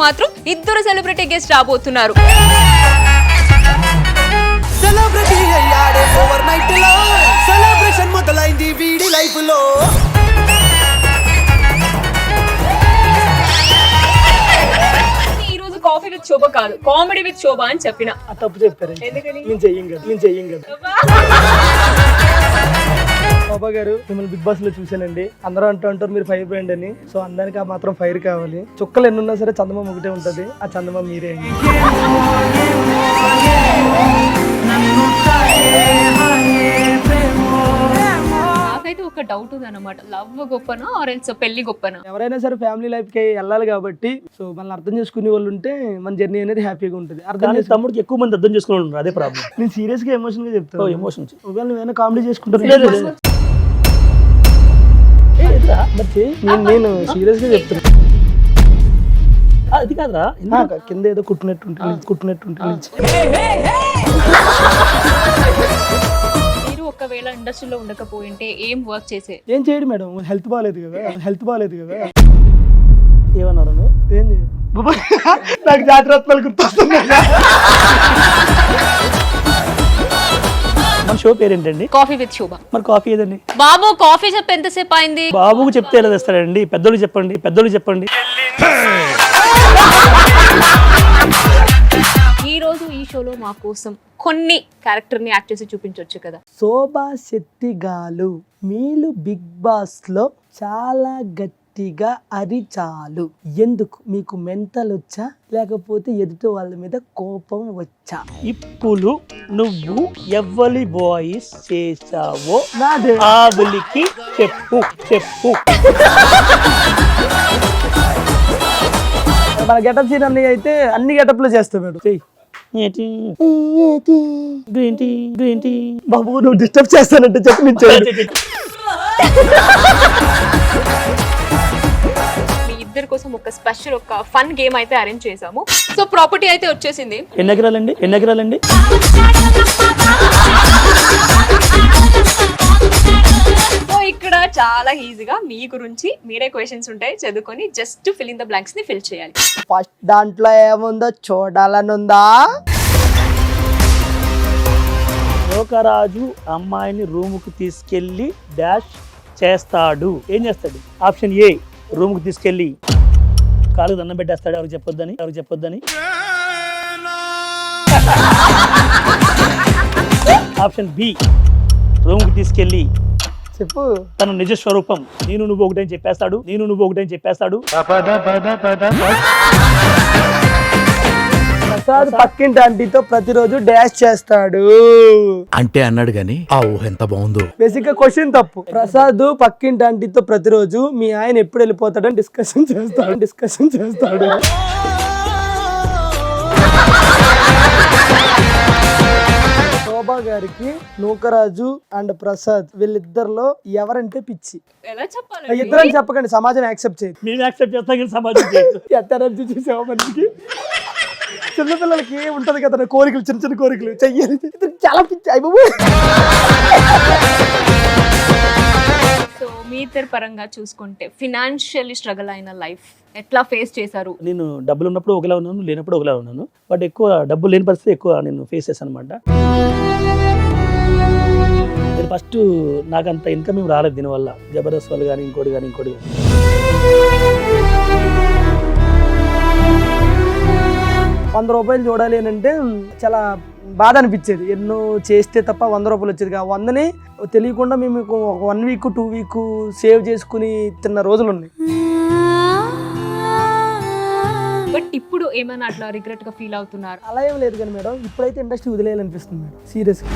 మాత్రం ఇద్దరు celebrity guest రాబోతున్నారు. సెలబ్రిటీ అయ్యాడే ఓవర్ నైట్ లో సెలబ్రేషన్ మొదలైంది వీడి లైఫ్ లో. ఈ రోజు కాఫీ విత్ శోభ కాదు, కామెడీ విత్ శోభ అని చెప్పిన. తప్పు చెప్పారు. ఎందుకని? నేను చెయ్యం కదా. శోభా గారు, మిమ్మల్ని బిగ్ బాస్ లో చూసానండి. అందరూ అంటారు మీరు ఫైర్ బ్రాండ్ అని. సో అందరికి ఆ మాత్రం ఫైర్ కావాలి. చుక్కలు ఎన్ని ఉన్నా సరే చందమామ ఒకటే ఉంటది. ఆ చందమామ మీరే. నాకైతే ఒక డౌట్ ఉంది అనమాట, లవ్ గొప్పనా ఆరెల్స్ పెళ్లి గొప్పనా? ఎవరైనా సరే ఫ్యామిలీ లైఫ్ కి వెళ్ళాలి కాబట్టి సో మనల్ని అర్థం చేసుకునే వాళ్ళు ఉంటే మన జర్నీ అనేది హ్యాపీగా ఉంటుంది. తమ్ముడికి ఎక్కువ మంది అర్థం చేసుకునే వాళ్ళు అదే ప్రాబ్లం. నేను సీరియస్ గా ఎమోషన్ గా చెప్తాను. ఎమోషన్ ఒకవేళ నువ్వేనా కామెడీ చేసుకుంటాను. నేను సీరియస్ గా చెప్తాను. అది కాదురా, కింద ఏదో కుట్టినట్టుంటే మీరు ఒకవేళ ఇండస్ట్రీలో ఉండకపోయింటే ఏం వర్క్ చేసే? ఏం చేయడు మేడం, హెల్త్ బాగాలేదు కదా. ఏమన్నారు నువ్వు? ఏంది నాకు జాతరత్నాలు గుర్తొస్తుంది. మన షో పేరేంటండి? కాఫీ విత్ శోభ. మరి కాఫీ ఏదండి? బాబు కాఫీ చెప్పి ఎంతసేపు అయింది? బాబుకు చెప్తే ఎలా తెస్తాడండి? పెద్దోళ్ళు చెప్పండి. ఈ రోజు ఈ షోలో మా కోసం కొన్ని క్యారెక్టర్ ని యాక్ట్ చేసి చూపించొచ్చు కదా. శోభా శెట్టి గారు, మీరు బిగ్ బాస్ లో చాలా గట్టిగా అరిచాలు. ఎందుకు? మీకు మెంటల్ వచ్చా లేకపోతే ఎదుటి వాళ్ళ మీద కోపం వచ్చా? ఇప్పుడు నువ్వు ఎవ్వరి వాయిస్ చేసావో నాదే. ఆవులికి చెప్పు. మన గెటప్ సీన్ అన్ని అయితే అన్ని గెటప్ లో చేస్తాం మేడం. గ్రీన్ టీ బాబు నువ్వు డిస్టర్బ్ చేస్తానంటే చెప్పు. మీ ఇద్దరి కోసం ఒక స్పెషల్ ఒక ఫన్ గేమ్ అయితే అరేంజ్ చేసాము. సో ప్రాపర్టీ అయితే వచ్చేసింది. ఎన్ని ఎకరాలండి? సో ఇక్కడ చాలా ఈజీగా మీ గురించి మీరే క్వశ్చన్స్ ఉంటాయి, చదువుకొని just fill in the blanks ని ఫిల్ చేయాలి. ఫస్ట్ దాంట్లో ఏముందో చూడాలనుందా? లోకరాజు అమ్మాయిని రూముకు తీసుకెళ్లి డాష్ చేస్తాడు. ఏం చేస్తాడు? ఆప్షన్ ఏ, రూముకు తీసుకెళ్లి కాలుకు దండం పెట్టేస్తాడు, ఎవరికి చెప్పొద్దని. ఆప్షన్ బి, రూముకు తీసుకెళ్లి చెప్పు తన నిజ స్వరూపం నేను నువ్వు ఒకటని చెప్పేస్తాడు. ప్రసాద్ పక్కింటి ఆంటీతో ప్రతిరోజు డాష్ చేస్తాడు అంటే అన్నాడు గాని ఆ ఊహ ఎంత బాగుందో. బేసిక్ గా క్వశ్చన్ తప్పు. ప్రసాద్ పక్కింటి ఆంటీతో ప్రతిరోజు మీ ఆయన ఎప్పుడు వెళ్ళిపోతాడని డిస్కషన్ చేస్తాడు. శోభా గారికి నూకరాజు అండ్ ప్రసాద్ వీళ్ళిద్దరిలో ఎవరంటే పిచ్చి? ఎలా చెప్పాలి? ఇద్దరని చెప్పకండి, సమాజం యాక్సెప్ట్ చేయదు. మేము యాక్సెప్ట్ చేస్తాం కానీ సమాజం చేయదు. ఎత్తరాజు చూసావా? మనకి చిన్నపిల్లలకి ఉంటది కదా కోరికలు, చిన్న కోరికలు చెయ్యాలి. చాలా పిచ్చి అయిపోయి. సో మీ ఇద్దరి పరంగా చూసుకుంటే ఫినాన్షియల్లీ స్ట్రగుల్ అయిన లైఫ్ ఎట్లా ఫేస్ చేశారు? నేను డబ్బులు ఉన్నప్పుడు ఒకలా ఉన్నాను, లేనప్పుడు ఒకలా ఉన్నాను. బట్ ఎక్కువ డబ్బులు లేని పరిస్థితి ఎక్కువ నేను ఫేస్ చేశాను అనమాట. నేను ఫస్ట్ నాకు అంత ఇన్కమ్ ఏం రాలేదు దీనివల్ల. జబర్దస్త్ వాళ్ళు కానీ ఇంకోటి కానీ 100 రూపాయలు చూడాలి అని అంటే చాలా బాధ అనిపించేది. ఎన్నో చేస్తే తప్ప 100 రూపాయలు వచ్చేది. 100ని తెలియకుండా మేము 1 వీక్ 2 వీక్ సేవ్ చేసుకుని తిన్న రోజులు ఉన్నాయి. బట్ ఇప్పుడు ఏమైనా అట్లా రిగ్రెట్ గా ఫీల్ అవుతున్నారు? అలా ఏం లేదు కానీ మేడం, ఇప్పుడైతే ఇండస్ట్రీ వదిలేయాలనిపిస్తుంది మేడం, సీరియస్గా.